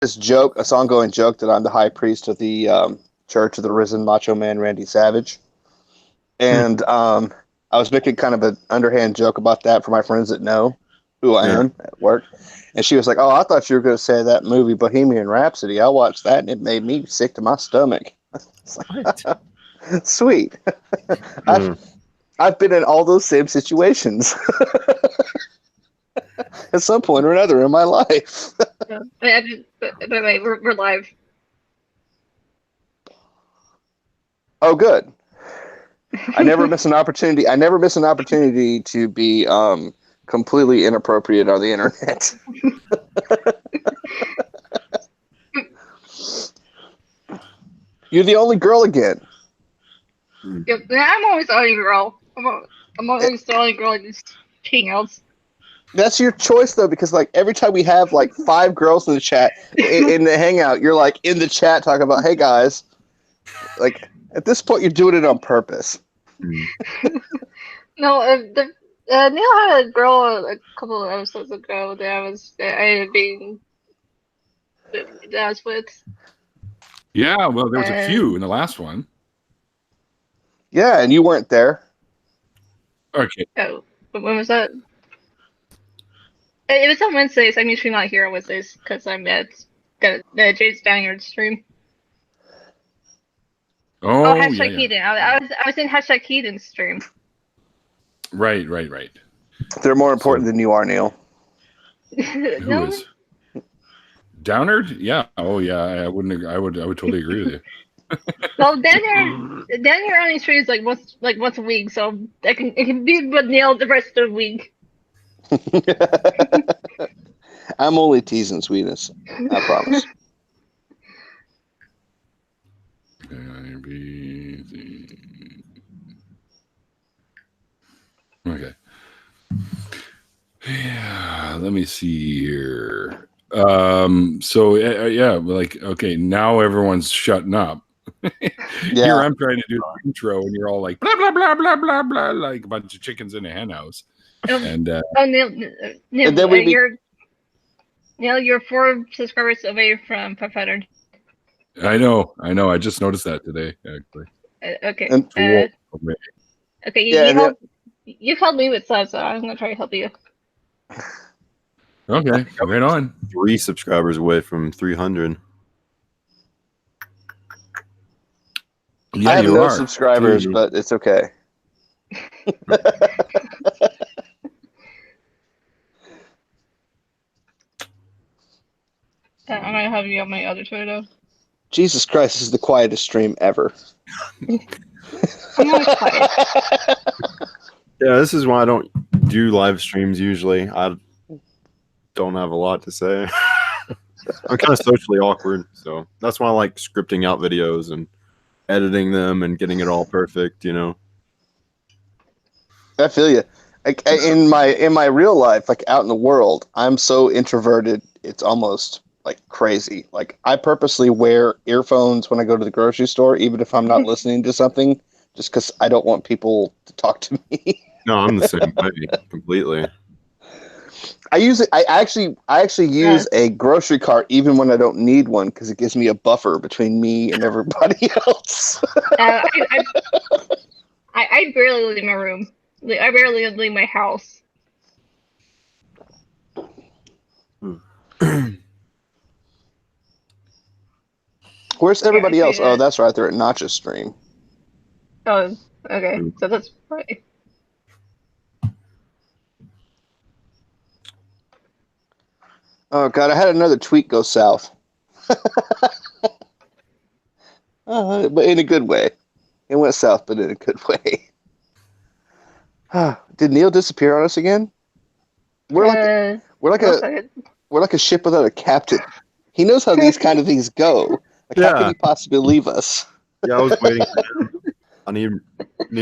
this joke, this ongoing joke that I'm the high priest of the Church of the Risen Macho Man Randy Savage, and I was making kind of an underhand joke about that for my friends that know who I am at work, and she was like, "Oh, I thought you were going to say that movie Bohemian Rhapsody. I watched that, and it made me sick to my stomach." Like, sweet. I've been in all those same situations at some point or another in my life. Wait, we're live. Oh, good. I never miss an opportunity. I never miss an opportunity to be completely inappropriate on the internet. You're the only girl again. Yep, I'm always the only girl. I'm always the only girl in these hangouts. That's your choice, though, because like every time we have like 5 girls in the chat in the hangout, you're like in the chat talking about, "Hey guys," like at this point you're doing it on purpose. No, Neil had a girl a couple of episodes ago that I ended up being that I was with. Yeah, well, there was a few in the last one. Yeah, and you weren't there. Okay. Oh, when was that? It was on Wednesdays. I'm usually not here on Wednesdays because I'm at the Jade's Diner stream. Oh, hashtag Keaton. I was in hashtag Keaton's stream. Right. They're more important than you are, Neil. Who is? Downard? Yeah. Oh, yeah. I would totally agree with you. Well, Daniel only streams like once a week, so it can be with Neil the rest of the week. I'm only teasing, sweetness. I promise. Okay. Yeah, let me see here. So yeah, like, okay, now everyone's shutting up. Here I'm trying to do the intro, and you're all like blah blah blah blah blah blah, like a bunch of chickens in a hen house. And Neil, you're 4 subscribers away from 500. I know. I just noticed that today, actually. Okay. You helped me with subs, so I'm gonna try to help you. Okay, right on. 3 subscribers away from 300. Yeah, I have no subscribers, but it's okay. I'm gonna have you on my other Twitter. Jesus Christ, this is the quietest stream ever. I'm not quiet. Yeah, this is why I don't do live streams usually. I don't have a lot to say. I'm kind of socially awkward, so that's why I like scripting out videos and editing them and getting it all perfect, you know. I feel you. Like, in my real life, like out in the world, I'm so introverted, it's almost like crazy. Like I purposely wear earphones when I go to the grocery store, even if I'm not listening to something, just because I don't want people to talk to me. No, I'm the same way completely. I actually use a grocery cart even when I don't need one because it gives me a buffer between me and everybody else. I barely leave my room. I barely leave my house. Where's everybody else? Oh, that's right. They're at Notch's stream. Oh, okay. So that's right. Oh God, I had another tweet go south. But in a good way. It went south, but in a good way. Did Neil disappear on us again? We're like a ship without a captain. He knows how these kind of things go. Like, how can he possibly leave us? Yeah, I was waiting for him. I need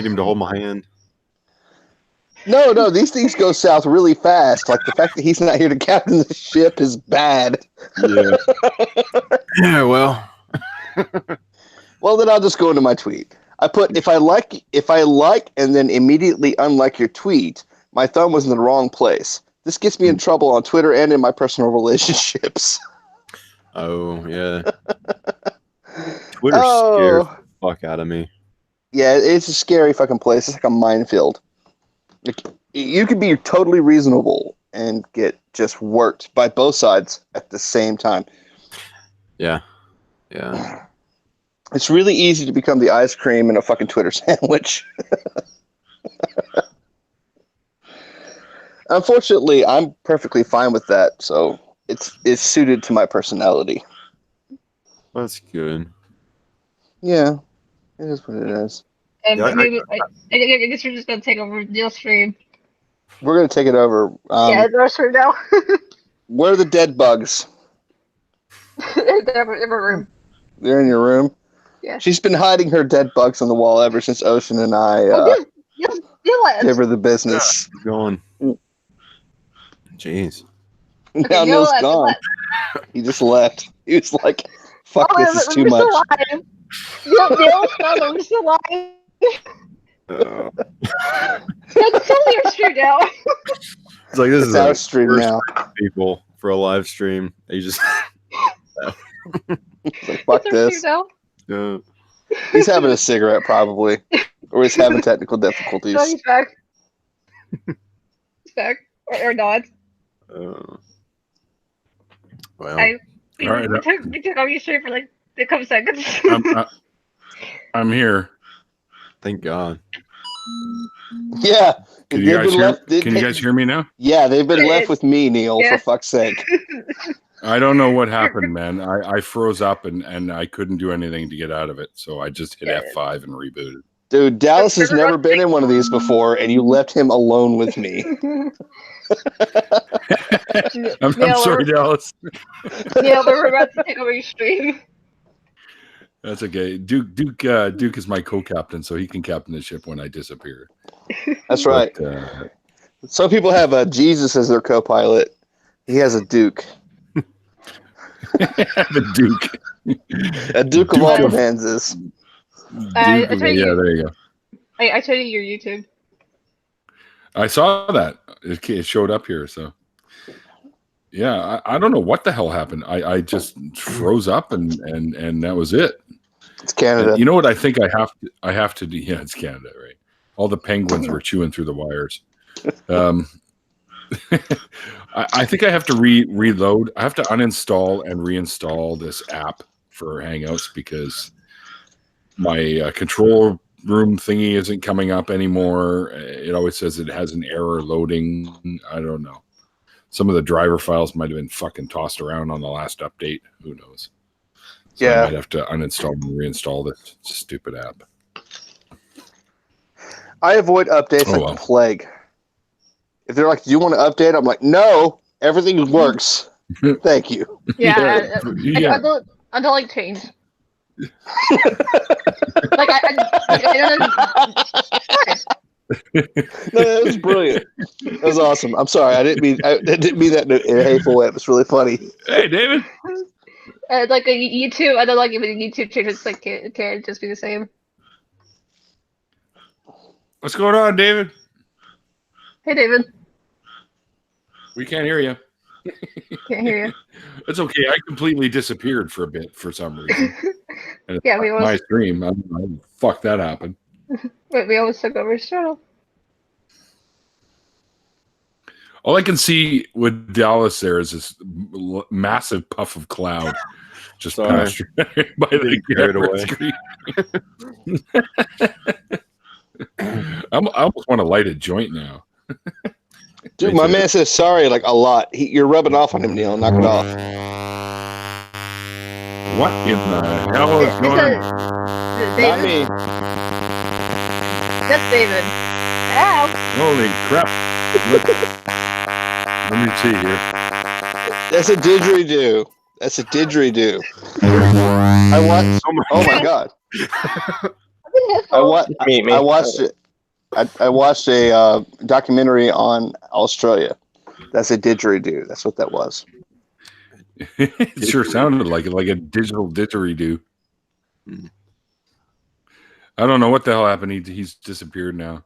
him to hold my hand. No, these things go south really fast. Like the fact that he's not here to captain the ship is bad. Yeah. Yeah, well. Well, then I'll just go into my tweet. I put if I like and then immediately unlike your tweet, my thumb was in the wrong place. This gets me in trouble on Twitter and in my personal relationships. Oh yeah. Twitter scares the fuck out of me. Yeah, it's a scary fucking place. It's like a minefield. Like, you could be totally reasonable and get just worked by both sides at the same time. Yeah. Yeah. It's really easy to become the ice cream in a fucking Twitter sandwich. Unfortunately, I'm perfectly fine with that, so it's suited to my personality. That's good. Yeah, it is what it is. And Yeah, I guess we're just gonna take over Neil's stream. We're gonna take it over. Yeah, the rest of now. Where are the dead bugs? in my room. They're in your room? Yeah. She's been hiding her dead bugs on the wall ever since Ocean and I gave her the business. Keep going. Jeez. Now Neil's gone. He just left. He was like, fuck, this is too much. Neil's gone, we're still alive. That's totally our stream now. It's like, this is our stream now. People for a live stream. They just like, fuck this. Yeah. He's having a cigarette probably. Or he's having technical difficulties. No, he's back. He's back. Or not. Well. All right, we took on you straight for like a couple seconds. I'm here. Thank God. Yeah. Can you guys hear me now? Yeah, they've been left with me, Neil, for fuck's sake. I don't know what happened, man. I froze up and I couldn't do anything to get out of it, so I just hit F5 and rebooted. Dude, Dallas has never been in one of these before, and you left him alone with me. I'm sorry, Dallas. Yeah, we're about to take over your stream. That's okay. Duke is my co-captain, so he can captain the ship when I disappear. That's right. Some people have Jesus as their co-pilot. He has a Duke. The Duke. A Duke of all Romances. Yeah, there you go. I showed you your YouTube. I saw that. It showed up here, so. Yeah, I don't know what the hell happened. I just froze up and that was it. It's Canada. And you know what I think I have to do? Yeah, it's Canada, right? All the penguins were chewing through the wires. I think I have to reload. I have to uninstall and reinstall this app for Hangouts because my control room thingy isn't coming up anymore. It always says it has an error loading. I don't know. Some of the driver files might have been fucking tossed around on the last update. Who knows? So yeah. I might have to uninstall and reinstall this stupid app. I avoid updates like the plague. If they're like, do you want to update? I'm like, no, everything works. Thank you. Yeah. I don't like change. Like I No, that was brilliant. That was awesome. I'm sorry. I didn't mean that in a hateful way. It was really funny. Hey, David. Like a YouTube, I don't like even YouTube changes. Like it can't just be the same. What's going on, David? Hey, David. We can't hear you. Can't hear you. It's okay. I completely disappeared for a bit for some reason. Yeah, we my stream. I fuck that happened. But we always took over his channel. All I can see with Dallas there is this massive puff of cloud just passed by the screen. I almost want to light a joint now. Dude, my man says sorry like a lot. You're rubbing off on him, Neil. Knock it off. What in the hell is going on? Not me. That's David. Ow. Holy crap. Let me see here. That's a didgeridoo. That's a didgeridoo. I watched. Oh my god. I watched it. I watched a documentary on Australia. That's a didgeridoo. That's what that was. It sure sounded like a digital didgeridoo. I don't know what the hell happened. He's disappeared now.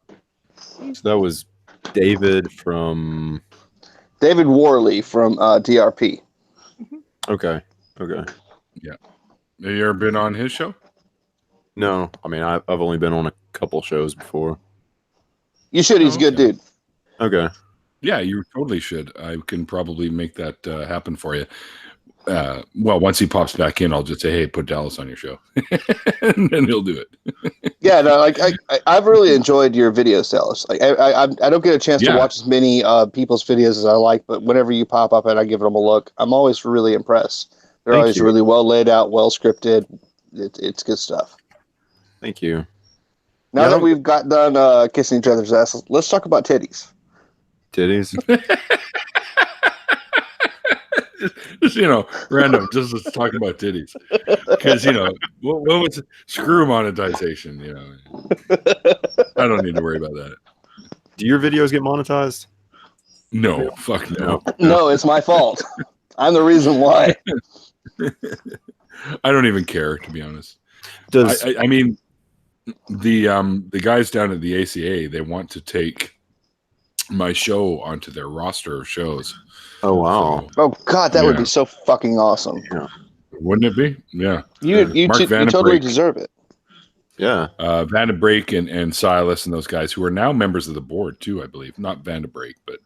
So that was David from... David Worley from DRP. Okay. Okay. Yeah. Have you ever been on his show? No, I mean I've only been on a couple shows before. You should. He's a good dude. Okay. Yeah, you totally should. I can probably make that happen for you. Well, once he pops back in, I'll just say, "Hey, put Dallas on your show," and then he'll do it. Yeah, no, like I've really enjoyed your videos, Dallas. Like I don't get a chance to watch as many people's videos as I like, but whenever you pop up and I give them a look, I'm always really impressed. They're always really well laid out, well scripted. It's good stuff. Thank you. Now that we've got done kissing each other's asses, let's talk about titties. Titties. Just random. Just let's talk about titties, because what was screw monetization? I don't need to worry about that. Do your videos get monetized? No, fuck no. No, it's my fault. I'm the reason why. I don't even care, to be honest. I mean, the guys down at the ACA, they want to take my show onto their roster of shows. Oh wow! Oh god, that would be so fucking awesome. Yeah. Wouldn't it be? Yeah. You totally deserve it. Yeah. Van de Break and Silas and those guys who are now members of the board too, I believe. Not Van de Break, but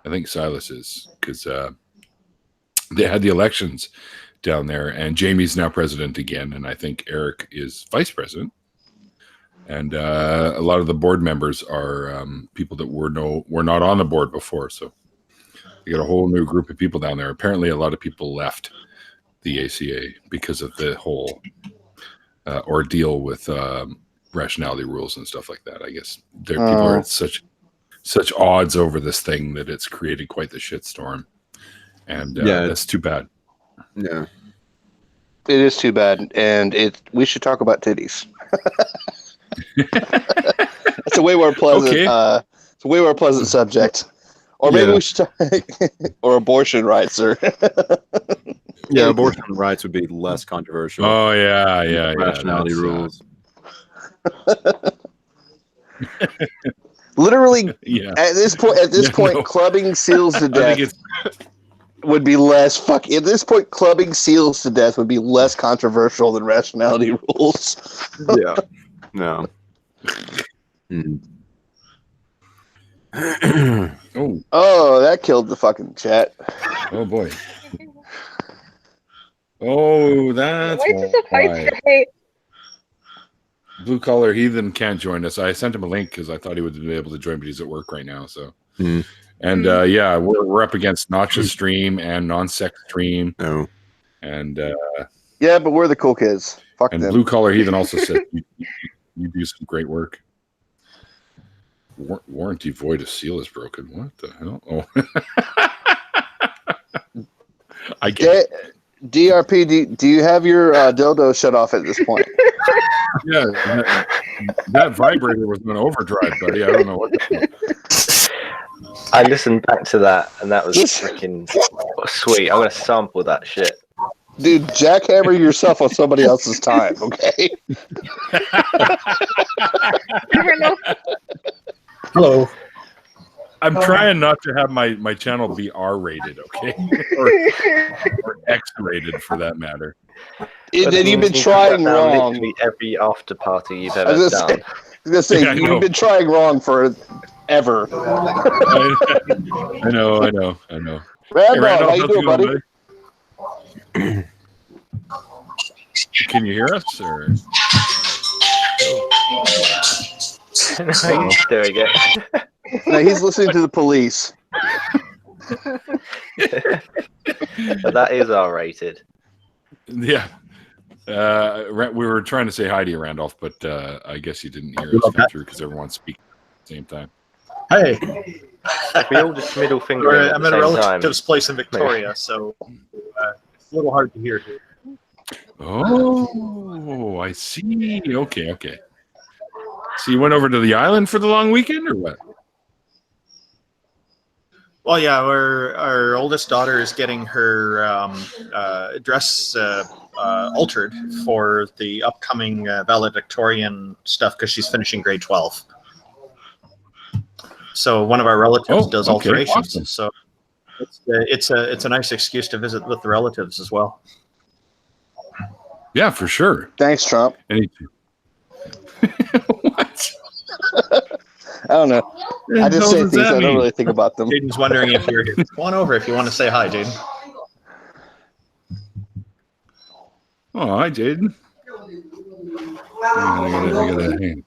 I think Silas is, because they had the elections down there, and Jamie's now president again, and I think Eric is vice president. And a lot of the board members are people that were not on the board before, so you got a whole new group of people down there. Apparently, a lot of people left the ACA because of the whole ordeal with rationality rules and stuff like that. I guess people are at such odds over this thing that it's created quite the shitstorm, and that's too bad. Yeah, it is too bad, and we should talk about titties. It's a way more pleasant. Okay. It's a way more pleasant subject. Or maybe we should talk, or abortion rights, or abortion rights would be less controversial. Oh yeah. Rationality rules. Literally, at this point, clubbing seals to death would be less. At this point, clubbing seals to death would be less controversial than rationality rules. Yeah. No. Oh, that killed the fucking chat. Oh boy. Oh, that's why. Blue Collar Heathen can't join us. I sent him a link because I thought he would be able to join, but he's at work right now. So, and we're up against Notch's stream and Non-Sex stream. Oh, and but we're the cool kids. Fuck them. Blue Collar Heathen also said you do some great work. Warranty void of seal is broken. What the hell? Oh, I get it. DRP, do you have your dildo shut off at this point? Yeah, that vibrator was on overdrive, buddy. I don't know what. I listened back to that, and that was freaking sweet. I'm gonna sample that shit. Dude, jackhammer yourself on somebody else's time, okay? Hello. I'm trying not to have my channel be R-rated, okay? or X-rated, for that matter. Then you've been trying wrong. Literally every after party you've ever done. I was gonna say you've been trying wrong for ever. I know. Randolph, how you doing, buddy? Can you hear us? Or? No, he's doing it. No, he's listening to the police. But that is R-rated. Yeah. We were trying to say hi to you, Randolph, but I guess you didn't hear us come through because everyone's speaking at the same time. Hey. We all just middle finger. I'm at a relative's place in Victoria, so it's a little hard to hear here. Oh, I see. Okay. So you went over to the island for the long weekend, or what? Well, yeah, our oldest daughter is getting her dress altered for the upcoming valedictorian stuff because she's finishing grade 12. So one of our relatives does alterations. Awesome. So it's a nice excuse to visit with the relatives as well. Yeah, for sure. Thanks, Trump. What? I don't know. I just say things. I don't really think about them. Jaden's wondering if you're here. Come on over if you want to say hi, Jaden. Oh, hi, Jaden. I gotta hang.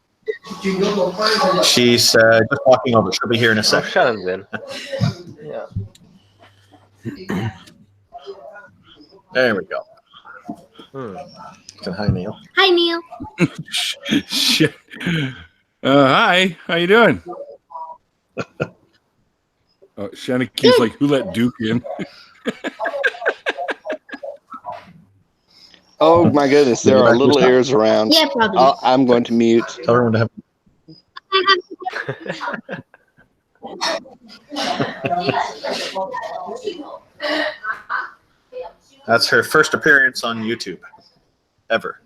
She's just walking over. She'll be here in a Oh, sec. Shannon's in. Yeah. There we go. Say hi, Neil. Hi, Neil. Shit. Hi. How you doing? Shannon Key's like, who let Duke in? Oh my goodness, there are little ears around. Yeah, probably. I'm going to mute. Tell everyone to have. That's her first appearance on YouTube ever.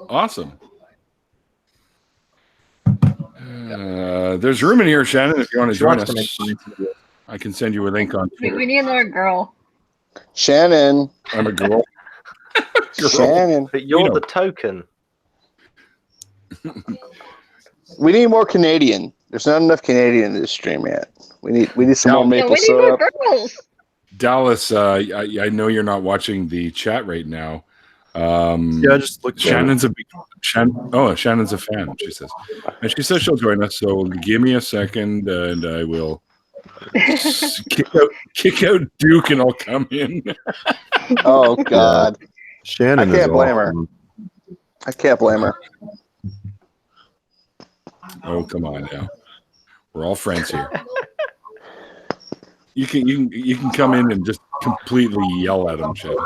Awesome. There's room in here, Shannon, if you want to join us. I can send you a link on Twitter. We need another girl. Shannon. I'm a girl. Shannon. But you're the token. We need more Canadian. There's not enough Canadian in this stream yet. We need some more maple we need syrup. more girls. Dallas, I know you're not watching the chat right now. Yeah, I just looked. Shannon's a fan, she says. And she says she'll join us, so give me a second and I will kick out Duke and I'll come in. Oh God. Shannon. I can't blame her. I can't blame her. Oh, come on now. We're all friends here. You can come in and just completely yell at him, Shannon.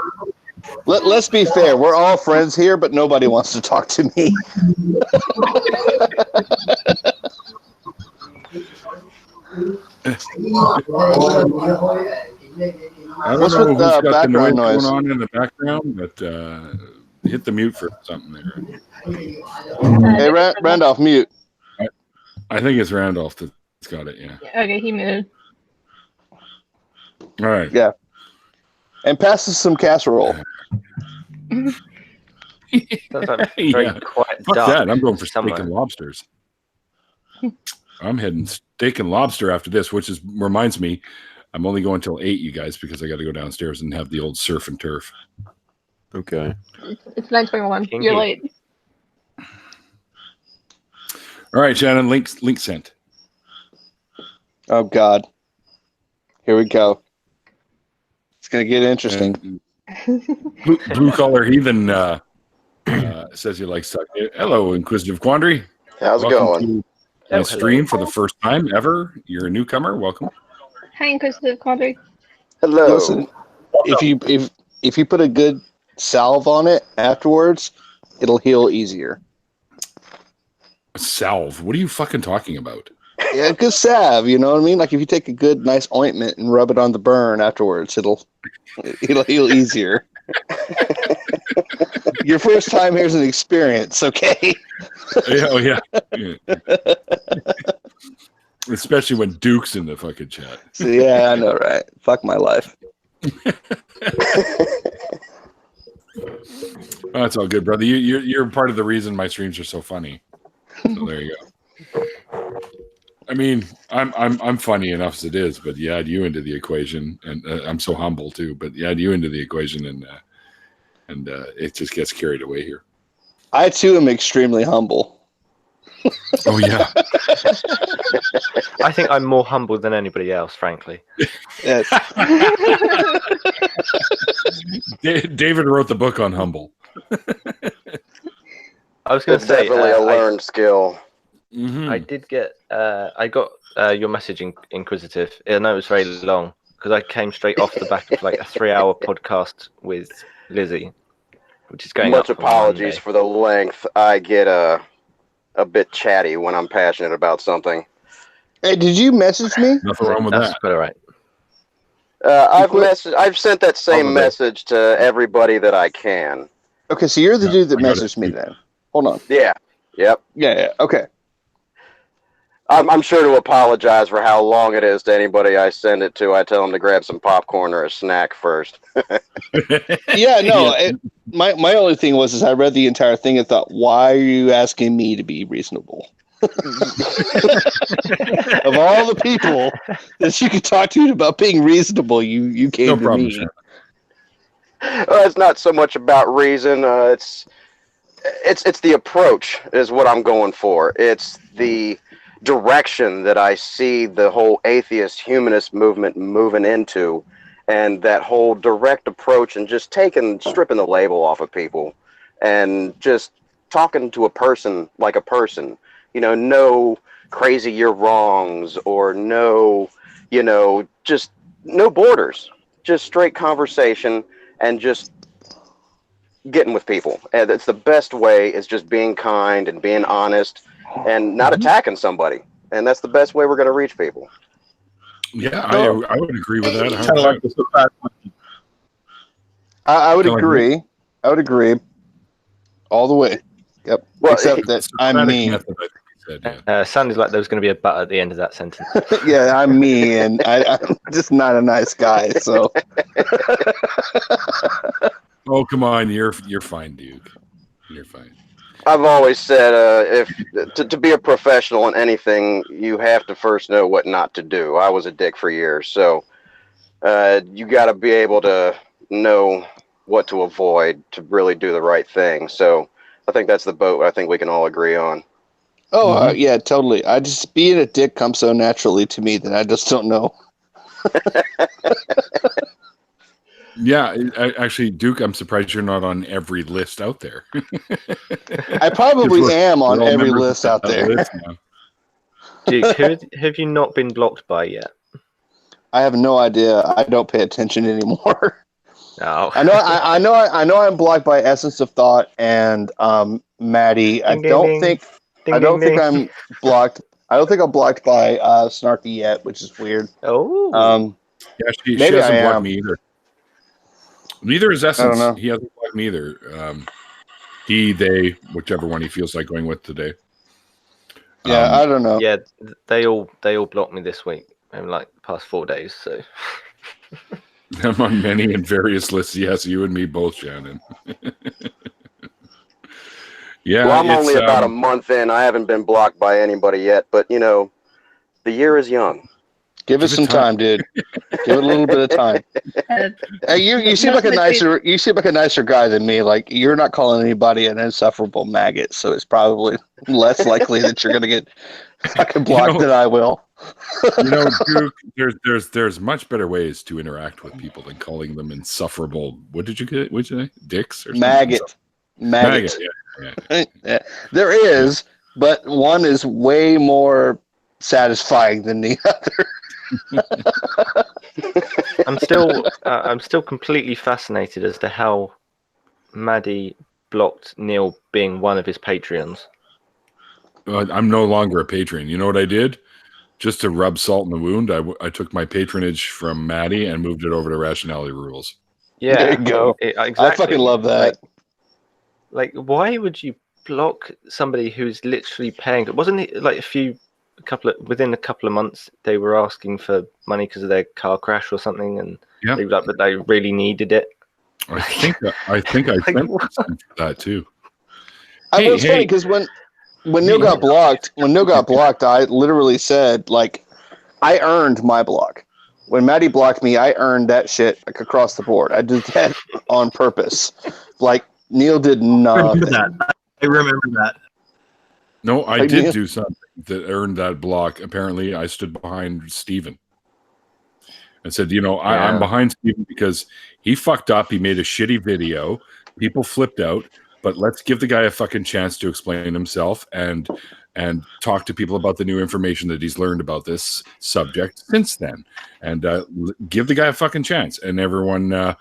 Let's be fair. We're all friends here, but nobody wants to talk to me. I don't know who's got the noise going on in the background, but hit the mute for something there. Hey, Randolph, mute. I think it's Randolph that's got it, yeah. Okay, he moved. All right. Yeah. And pass us some casserole. Sounds like very Yeah. quiet. Fuck dark that. I'm going for somewhere. steak and lobsters. I'm heading steak and lobster after this, which reminds me, I'm only going till 8, you guys, because I got to go downstairs and have the old surf and turf. Okay. It's 9:21. You're late. All right, Shannon, link sent. Oh God. Here we go. It's gonna get interesting. Blue collar heathen says he likes talk. Hello, Inquisitive Quandary. How's it going? To stream for the first time ever. You're a newcomer. Welcome. Hi, Inquisitive Quandary. Hello. Listen, if you put a good salve on it afterwards, it'll heal easier. Salve. What are you fucking talking about? Yeah, good salve. You know what I mean? Like if you take a good, nice ointment and rub it on the burn afterwards, it'll heal easier. Your first time here's an experience, okay? Oh yeah. Especially when Duke's in the fucking chat. So, yeah, I know, right? Fuck my life. Oh, that's all good, brother. You're part of the reason my streams are so funny. So there you go. I mean, I'm funny enough as it is, but you add you into the equation, and I'm so humble too. But you add you into the equation, and it just gets carried away here. I too am extremely humble. Oh yeah. I think I'm more humble than anybody else, frankly. Yes. David wrote the book on humble. I was going to It's say, definitely a learned skill. Mm-hmm. I did get, I got your message, Inquisitive. I know it was very long because I came straight off the back of like a 3-hour podcast with Lizzie, which is going. Much up on apologies Monday. for the length. I get a bit chatty when I'm passionate about something. Hey, did you message me? Nothing wrong with That's that. quite all right. I've sent that same Probably. message to everybody that I can. Okay, so you're the dude that I got messaged it. me then. Hold on. Yeah. Yep. Yeah. Okay. I'm sure to apologize for how long it is to anybody I send it to. I tell them to grab some popcorn or a snack first. Yeah, no. My only thing was I read the entire thing and thought, why are you asking me to be reasonable? Of all the people that you could talk to about being reasonable, you came No to problem, me. Sean. It's not so much about reason. It's the approach is what I'm going for. It's the direction that I see the whole atheist humanist movement moving into, and that whole direct approach, and just stripping the label off of people, and just talking to a person like a person. No crazy you're wrongs, or no, just no borders, just straight conversation, and just getting with people. And it's the best way is just being kind and being honest and not attacking somebody. And that's the best way we're going to reach people. Yeah, I would agree with that. Kind of like the surprise monkey. I would Kinda like agree. I would agree all the way. Yep. Well, Except that I'm Socratic me. method, I think he said, yeah. Sounded like there was going to be a but at the end of that sentence. Yeah, I'm me, and I'm just not a nice guy. So Oh, come on, you're fine, Duke. You're fine. I've always said to be a professional in anything, you have to first know what not to do. I was a dick for years, so you got to be able to know what to avoid to really do the right thing. So I think that's the boat I think we can all agree on. oh yeah, totally. I just being a dick comes so naturally to me that I just don't know. Yeah, actually, Duke, I'm surprised you're not on every list out there. I probably am on We're all every members list of out that there. list now. Duke, who have you not been blocked by yet? I have no idea. I don't pay attention anymore. No. I know I'm blocked by Essence of Thought and Maddie. I don't think I'm blocked. I don't think I'm blocked by Snarky yet, which is weird. Oh. Yeah, she Maybe hasn't I blocked am. me either. Neither is Essence. know. He hasn't blocked me either. He, they, whichever one he feels like going with today. Yeah, I don't know. Yeah, they all blocked me this week in like the past 4 days. So I'm on many and various lists. Yes, you and me both, Shannon. Yeah, Well, I'm only about a month in. I haven't been blocked by anybody yet, but the year is young. Give us some time, dude. Give it a little bit of time. Hey, you seem like a nicer guy than me. Like, you're not calling anybody an insufferable maggot, so it's probably less likely that you're gonna get fucking blocked than I will. Duke, there's much better ways to interact with people than calling them insufferable. What did you get? What'd you say? Dicks or something? Maggot. Yeah. Yeah. There is, but one is way more satisfying than the other. I'm still completely fascinated as to how Maddie blocked Neil being one of his Patreons. I'm no longer a patron. You know what I did? Just to rub salt in the wound, I took my patronage from Maddie and moved it over to Rationality Rules. Yeah, there you go. Exactly. I fucking love that. Like, why would you block somebody who's literally paying? Wasn't it like within a couple of months they were asking for money because of their car crash or something, and they were like, but they really needed it. I think I sent that too. It's funny because when Neil got blocked, I literally said, like, I earned my block. When Maddie blocked me, I earned that shit like across the board. I did that on purpose. Like, Neil did nothing. I remember that. No, I did do something that earned that block. Apparently, I stood behind Steven and said, I'm behind Steven because he fucked up. He made a shitty video. People flipped out, but let's give the guy a fucking chance to explain himself and talk to people about the new information that he's learned about this subject since then, and give the guy a fucking chance. And everyone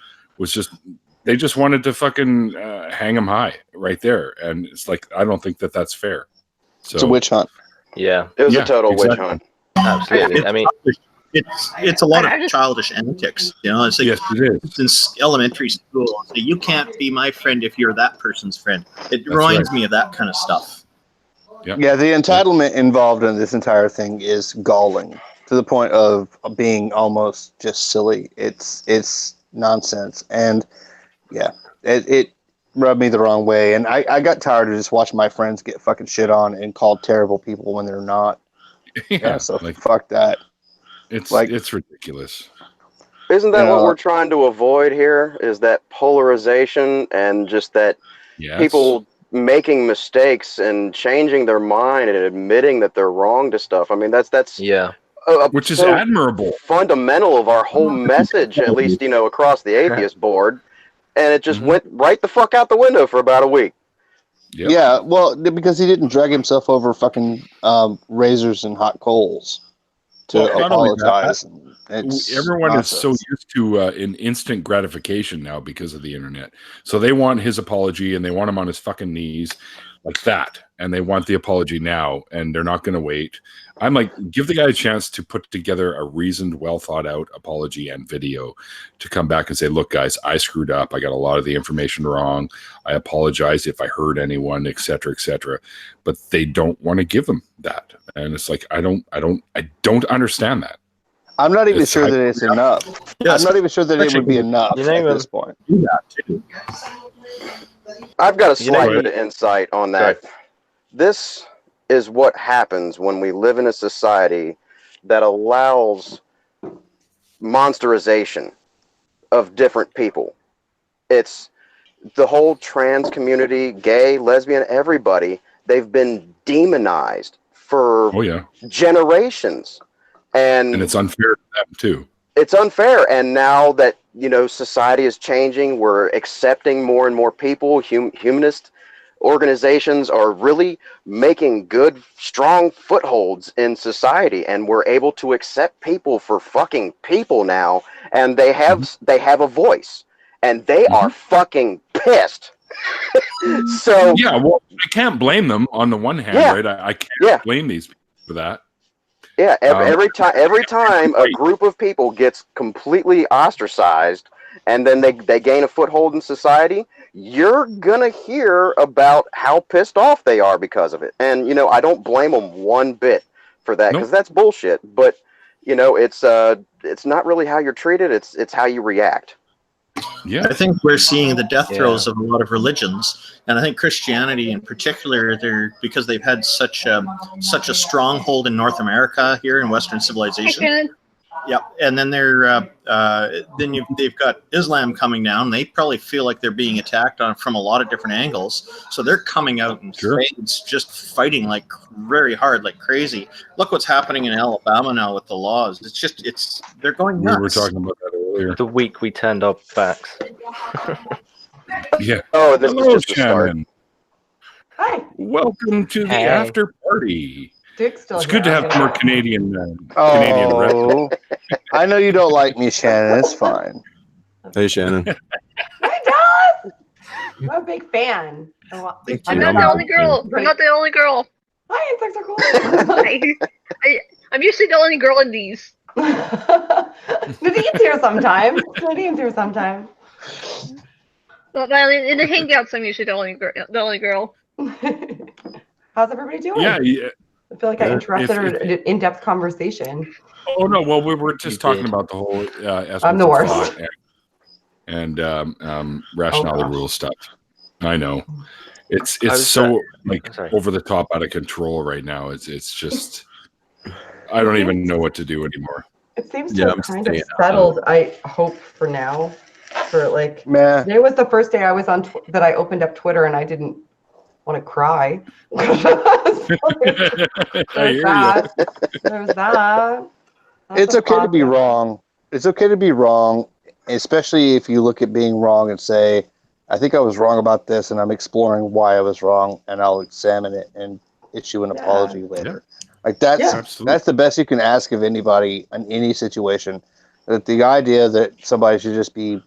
they just wanted to fucking hang him high right there. And it's like, I don't think that that's fair. So, it's a witch hunt. Yeah. It was a total witch hunt. Absolutely. I mean, it's a lot of childish antics. It's like, yes, it is. Since elementary school, so you can't be my friend if you're that person's friend. It reminds me of that kind of stuff. Yeah, the entitlement involved in this entire thing is galling to the point of being almost just silly. It's nonsense, and yeah, it rubbed me the wrong way, and I got tired of just watching my friends get fucking shit on and called terrible people when they're not. Yeah, so like, fuck that. It's ridiculous. Isn't that what we're trying to avoid here? Is that polarization and just that people making mistakes and changing their mind and admitting that they're wrong to stuff. I mean, that's which is admirable, fundamental of our whole message, at least across the atheist board. And it just went right the fuck out the window for about a week. Yep. Yeah, well, because he didn't drag himself over fucking razors and hot coals to apologize. Everyone is so used to an instant gratification now because of the internet. So they want his apology and they want him on his fucking knees like that. And they want the apology now and they're not going to wait. I'm like, give the guy a chance to put together a reasoned, well thought out apology and video to come back and say, look, guys, I screwed up. I got a lot of the information wrong. I apologize if I hurt anyone, et cetera, et cetera. But they don't want to give them that. And it's like, I don't understand that. I'm not even sure that it's enough. I'm not even sure that it would be enough at this point. I've got a slight bit of insight on that. Sorry. This is what happens when we live in a society that allows monsterization of different people. It's the whole trans community, gay, lesbian, everybody. They've been demonized for generations. And it's unfair to them too. It's unfair. And now that, society is changing, we're accepting more and more people. Humanist organizations are really making good, strong footholds in society. And we're able to accept people for fucking people now. And they have a voice. And they are fucking pissed. So yeah, well, I can't blame them on the one hand, right? I can't blame these people for that. Yeah, every time a group of people gets completely ostracized and then they gain a foothold in society, you're going to hear about how pissed off they are because of it. And, I don't blame them one bit for that because that's bullshit. But, it's not really how you're treated. It's how you react. Yeah, I think we're seeing the death throes of a lot of religions, and I think Christianity in particular, because they've had such a stronghold in North America here in Western civilization. Yeah, and then they've got Islam coming down. They probably feel like they're being attacked from a lot of different angles, so they're coming out in spades, just fighting like very hard, like crazy. Look what's happening in Alabama now with the laws. They're going nuts. We were talking about that earlier. The week we turned our backs. Yeah. Oh, this Hello, is just Shannon. Hi. Welcome to the after party. Dick's still it's here. good to have more Canadian. Oh, I know you don't like me, Shannon. It's fine. Hey, Shannon. Hi, Dallas. I'm a big fan. I'm not the only girl. I'm not the only girl. Hi, insects are cool. I'm usually the only girl in these. Nadine's here sometimes. Well, in the hangouts, I'm usually the only girl. How's everybody doing? Yeah. I feel like I interrupted an in-depth conversation. Oh no! Well, we were just talking about the whole I'm the worst. And rationality rule stuff. I know it's so over the top, out of control right now. It's just I don't even know what to do anymore. It seems to have kind of settled. I hope for now. Today was the first day I was on that I opened up Twitter and I didn't want to cry. There's that. It's okay to be wrong. It's okay to be wrong, especially if you look at being wrong and say, I think I was wrong about this and I'm exploring why I was wrong and I'll examine it and issue an apology later. Like that's the best you can ask of anybody in any situation. That the idea that somebody should just be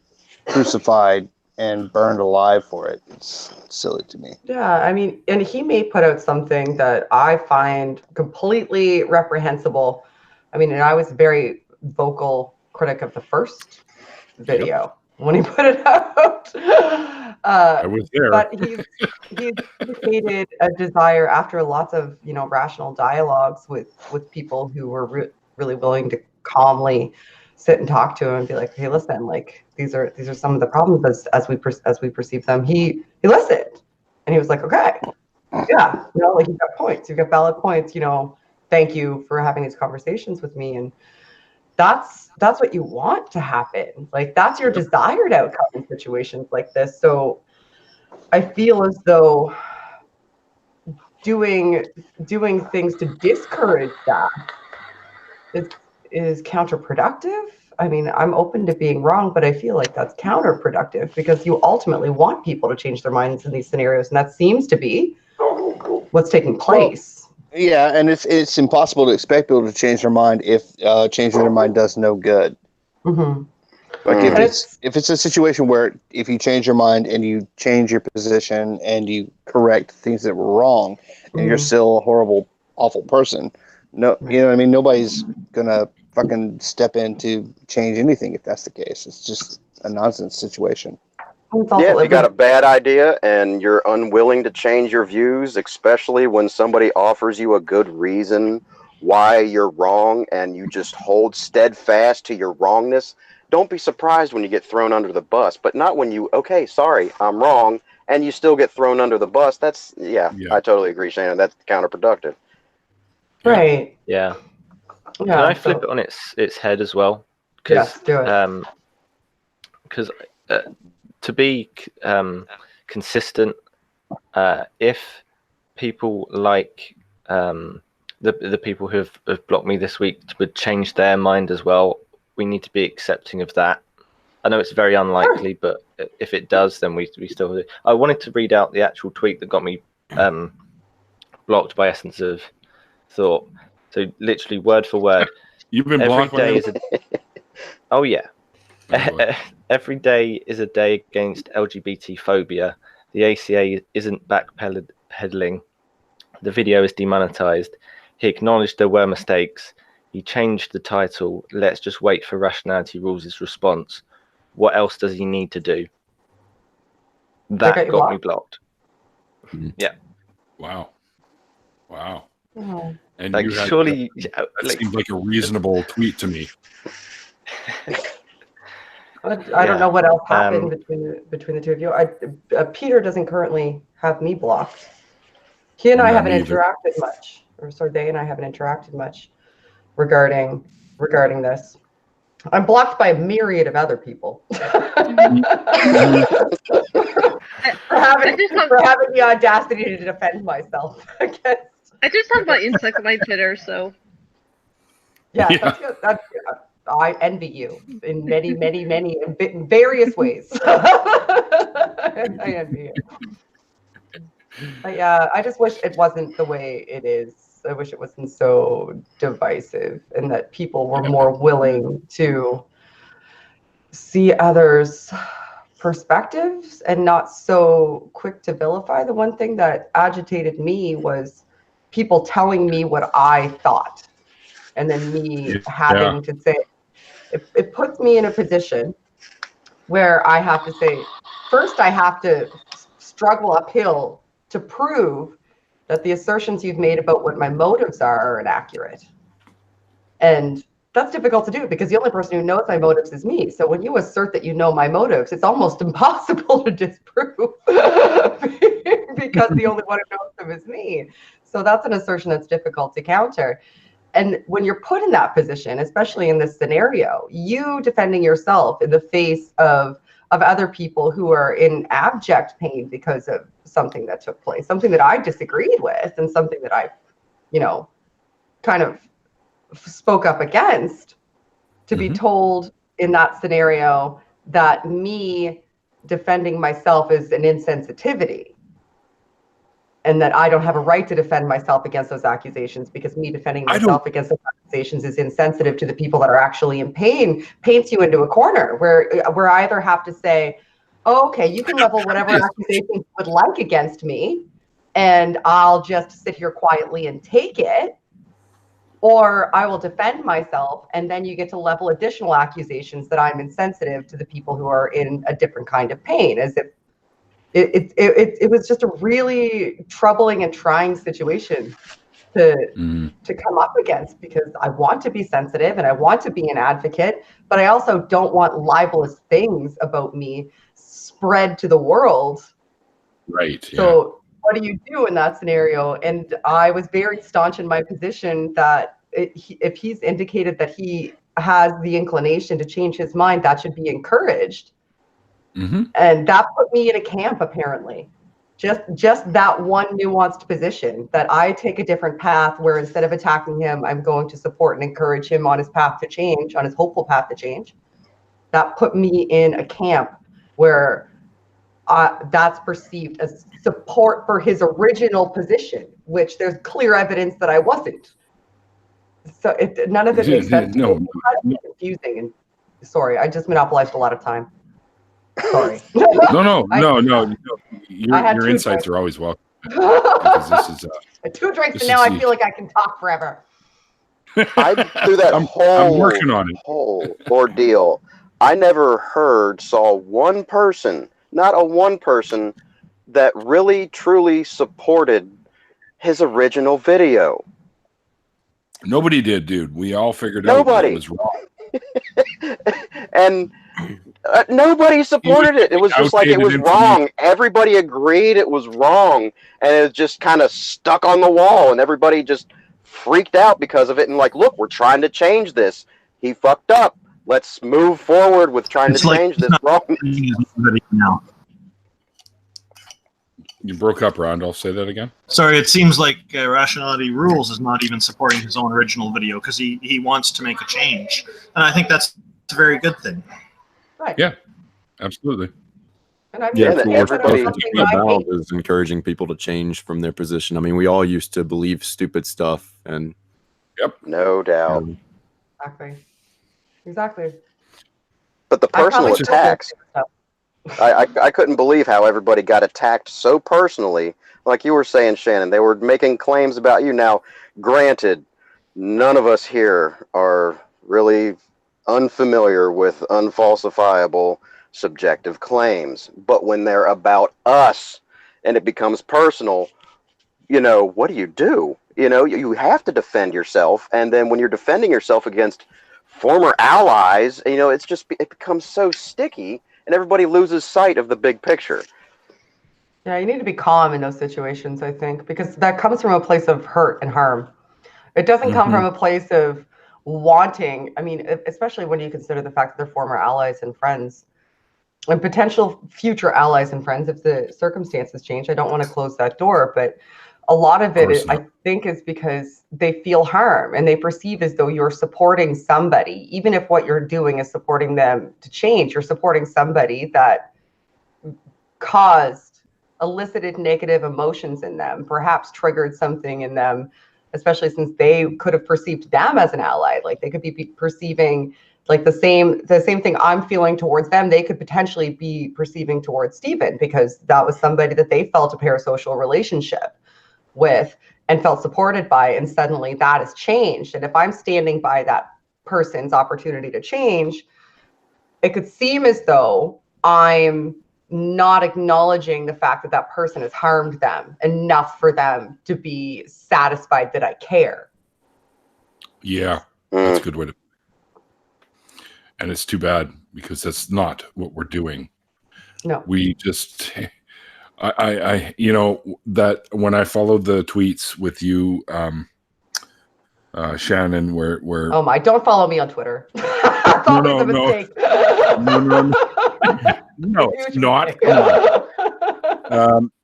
crucified and burned alive for it, it's silly to me. Yeah, I mean, and he may put out something that I find completely reprehensible. I mean, and I was very vocal critic of the first video. when he put it out. I was there. But he's indicated a desire after lots of rational dialogues with people who were really willing to calmly sit and talk to him and be like, hey, listen, like these are some of the problems as we perceive them. He listened, and he was like, okay, yeah, like you've got points, you've got valid points. Thank you for having these conversations with me, and that's what you want to happen. Like that's your desired outcome in situations like this. So I feel as though doing things to discourage that is counterproductive. I mean, I'm open to being wrong, but I feel like that's counterproductive because you ultimately want people to change their minds in these scenarios, and that seems to be what's taking place. Well, yeah, and it's impossible to expect people to change their mind if changing their mind does no good. Mm-hmm. Like if it's a situation where if you change your mind and you change your position and you correct things that were wrong, and you're still a horrible, awful person, no, you know what I mean? Nobody's gonna fucking step in to change anything if that's the case. It's just a nonsense situation. Yeah, if you got a bad idea and you're unwilling to change your views, especially when somebody offers you a good reason why you're wrong and you just hold steadfast to your wrongness, don't be surprised when you get thrown under the bus. But not when you, okay, sorry, I'm wrong, and you still get thrown under the bus. That's, yeah. I totally agree, Shannon. That's counterproductive. Right. Yeah. Can I flip it on its head as well? Yes, do it. Because to be consistent, if people like the people who have blocked me this week would change their mind as well, we need to be accepting of that. I know it's very unlikely, but if it does, then we still do. I wanted to read out the actual tweet that got me blocked by Essence of Thought. So literally word for word. You've been blocked by him? Oh yeah. Every day is a day against LGBT phobia. The ACA isn't backpedaling. The video is demonetized. He acknowledged there were mistakes. He changed the title. Let's just wait for rationality rules his response. What else does he need to do? That got me blocked. Yeah. Wow. Oh. And like, surely that seems like a reasonable tweet to me. I don't know what else happened between the two of you. Peter doesn't currently have me blocked. He and I haven't interacted much, they and I haven't interacted much regarding this. I'm blocked by a myriad of other people for having the audacity to defend myself against. I just have my insect on my Twitter, so. Yeah, that's good. I envy you in many in various ways. I envy you. I just wish it wasn't the way it is. I wish it wasn't so divisive, and that people were more willing to see others' perspectives and not so quick to vilify. The one thing that agitated me was people telling me what I thought, and then me having to say, it puts me in a position where I have to say, first I have to struggle uphill to prove that the assertions you've made about what my motives are inaccurate. And that's difficult to do because the only person who knows my motives is me. So when you assert that you know my motives, it's almost impossible to disprove because the only one who knows them is me. So that's an assertion that's difficult to counter. And when you're put in that position, especially in this scenario, you defending yourself in the face of other people who are in abject pain because of something that took place, something that I disagreed with and something that I, kind of spoke up against, to be told in that scenario that me defending myself is an insensitivity and that I don't have a right to defend myself against those accusations because me defending myself against those accusations is insensitive to the people that are actually in pain, paints you into a corner where I either have to say, oh, okay, you can level whatever accusations you would like against me and I'll just sit here quietly and take it, or I will defend myself, and then you get to level additional accusations that I'm insensitive to the people who are in a different kind of pain, as if it was just a really troubling and trying situation to come up against, because I want to be sensitive and I want to be an advocate, but I also don't want libelous things about me spread to the world. Right. So what do you do in that scenario? And I was very staunch in my position that if he's indicated that he has the inclination to change his mind, that should be encouraged. And that put me in a camp, apparently. Just that one nuanced position, that I take a different path, where instead of attacking him, I'm going to support and encourage him on his path to change, on his hopeful path to change. That put me in a camp where that's perceived as support for his original position, which there's clear evidence that I wasn't. So none of it makes sense. No. It's confusing. And sorry, I just monopolized a lot of time. Sorry. No. Your insights are always welcome. Because this is 2 drinks, and now I feel like I can talk forever. Through that I'm working on it. whole ordeal, I never saw one person, not a one person, that really truly supported his original video. Nobody did, dude. We all figured out that it was wrong. And nobody supported it. It was just like it was wrong. Everybody agreed it was wrong, and it just kind of stuck on the wall, and everybody just freaked out because of it. And like, look, we're trying to change this. He fucked up. Let's move forward with trying to change this wrong. Now. You broke up, Ron. I'll say that again. Sorry, it seems like Rationality Rules is not even supporting his own original video because he wants to make a change. And I think that's a very good thing. Right. Yeah, absolutely. And I mean, Yeah, and we're supposed to everybody- be about is encouraging people to change from their position. I mean, we all used to believe stupid stuff, and No doubt. Exactly. But the personal attacks, I couldn't believe how everybody got attacked so personally. Like you were saying, Shannon, they were making claims about you. Now, granted, none of us here are really unfamiliar with unfalsifiable subjective claims. But when they're about us and it becomes personal, what do? You have to defend yourself. And then when you're defending yourself against former allies, it becomes so sticky, and everybody loses sight of the big picture. Yeah, you need to be calm in those situations, I think, because that comes from a place of hurt and harm. It doesn't come from a place of wanting, especially when you consider the fact that they're former allies and friends and potential future allies and friends if the circumstances change. I don't want to close that door, but a lot of it, I think, is because they feel harm and they perceive as though you're supporting somebody. Even if what you're doing is supporting them to change, you're supporting somebody that elicited negative emotions in them, perhaps triggered something in them, especially since they could have perceived them as an ally. Like they could be perceiving like the same thing I'm feeling towards them, they could potentially be perceiving towards Stephen, because that was somebody that they felt a parasocial relationship with and felt supported by, and suddenly that has changed. And if I'm standing by that person's opportunity to change, it could seem as though I'm not acknowledging the fact that that person has harmed them enough for them to be satisfied that I care. Yeah, that's a good way to. And it's too bad, because that's not what we're doing. No, we just. I that when I followed the tweets with you, Shannon, where oh my, don't follow me on Twitter. That's always a mistake. No, it's not.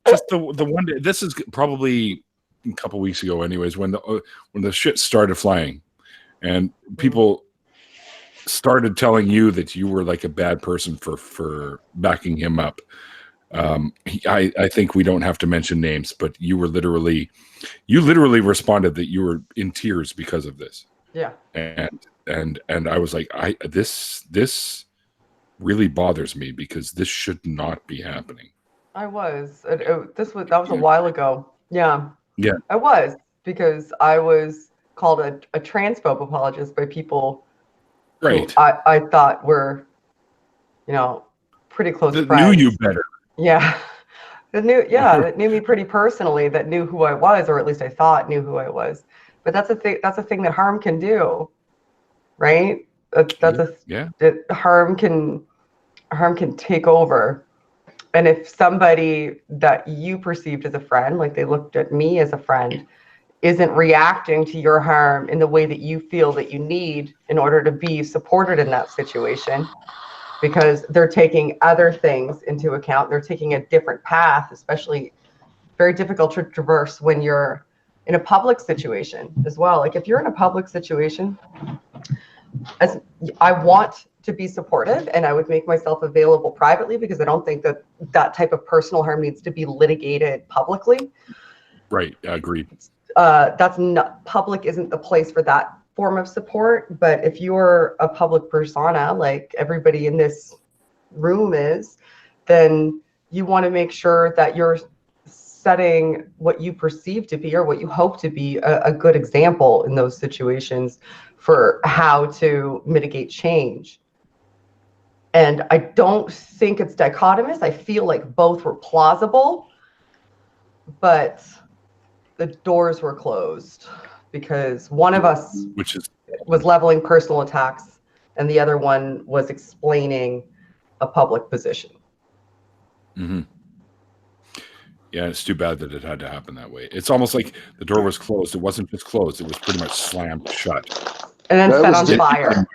Just the one day. This is probably a couple weeks ago, anyways, when the shit started flying, and people started telling you that you were like a bad person for backing him up. I think we don't have to mention names, but you literally responded that you were in tears because of this. Yeah. And I was like, this really bothers me, because this should not be happening. I was. That was a while ago. Yeah. Yeah. I was, because I was called a transphobe apologist by people Right. who I thought were, pretty close That friends. knew you better. Yeah. That knew me pretty personally, that knew who I was, or at least I thought knew who I was. But that's a thing that harm can do, right? Harm can take over. And if somebody that you perceived as a friend, like they looked at me as a friend, isn't reacting to your harm in the way that you feel that you need in order to be supported in that situation, because they're taking other things into account, they're taking a different path, especially very difficult to traverse when you're in a public situation as well. Like if you're in a public situation, as I want to be supportive, and I would make myself available privately, because I don't think that type of personal harm needs to be litigated publicly. Right. Agreed. That's not, public isn't the place for that form of support. But if you're a public persona, like everybody in this room is, then you want to make sure that you're setting what you perceive to be, or what you hope to be, a good example in those situations for how to mitigate change. And I don't think it's dichotomous. I feel like both were plausible, but the doors were closed because one of us was leveling personal attacks and the other one was explaining a public position. Mm-hmm. Yeah, it's too bad that it had to happen that way. It's almost like the door was closed. It wasn't just closed. It was pretty much slammed shut. And then set on fire.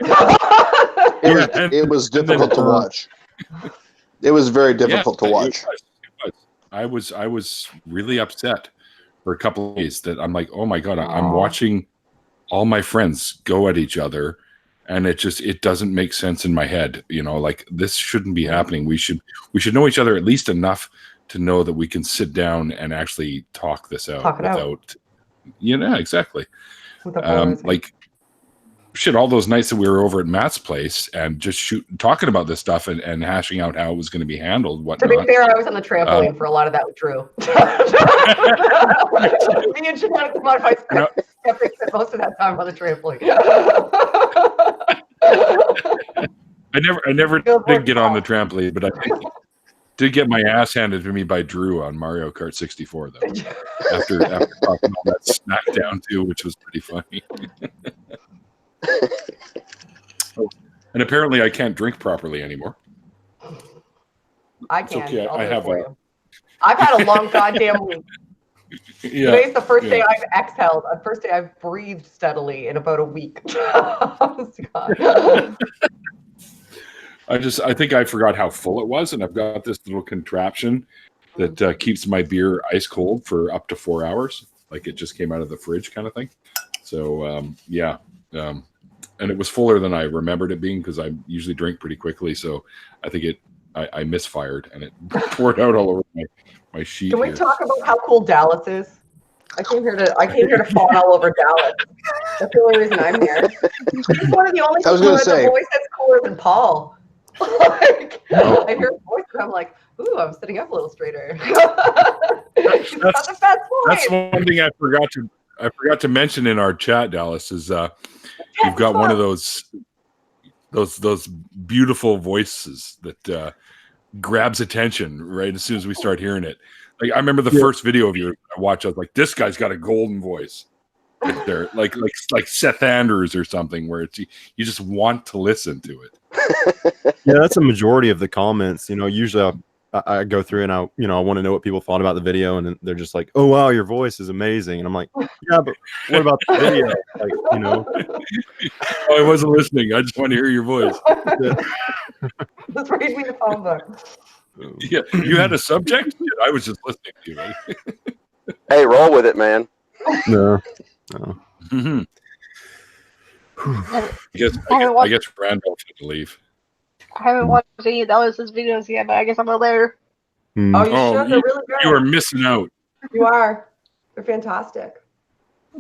It was difficult to watch. It was very difficult to watch. It was. I was really upset for a couple of days that I'm like, oh my God, I'm watching all my friends go at each other, and it doesn't make sense in my head. Like this shouldn't be happening. We should know each other at least enough to know that we can sit down and actually talk this out without. Yeah, exactly. Like shit, all those nights that we were over at Matt's place and just talking about this stuff and hashing out how it was going to be handled. To be fair, I was on the trampoline for a lot of that with Drew. Me and Genetic Modified kept most of that time on the trampoline. I never did get on the trampoline, but I did get my ass handed to me by Drew on Mario Kart 64 though. after talking all that smack down too, which was pretty funny. And apparently I can't drink properly anymore. I can. Okay. I've had a long goddamn week. Yeah. Today's the first day I've exhaled. The first day I've breathed steadily in about a week. Oh, God. I think I forgot how full it was, and I've got this little contraption that keeps my beer ice cold for up to 4 hours, like it just came out of the fridge kind of thing. So and it was fuller than I remembered it being, because I usually drink pretty quickly. So I think I misfired, and it poured out all over my sheet. Can we talk about how cool Dallas is? I came here to fawn all over Dallas. That's the only reason I'm here. He's one of the only people who has a voice that's cooler than Paul. Like, I hear his voice and I'm like, ooh, I'm sitting up a little straighter. That's the best voice. That's one thing I forgot to mention in our chat, Dallas, is you've got one of those beautiful voices that grabs attention right as soon as we start hearing it. Like I remember the first video of yours I watched, I was like, this guy's got a golden voice. Right there, like Seth Andrews or something, where it's you just want to listen to it. Yeah, that's a majority of the comments. Usually I go through and I want to know what people thought about the video, and they're just like, "Oh wow, your voice is amazing," and I'm like, "Yeah, but what about the video?" Like, Oh, I wasn't listening. I just want to hear your voice. Just read me the phone book. Yeah, you had a subject. I was just listening to you. Right? Hey, roll with it, man. No. Mm-hmm. I guess Randolph had to leave. I haven't watched any of Dallas's videos yet, but I guess I'm all there. Oh, you should. They're really good. You are missing out. You are. They're fantastic.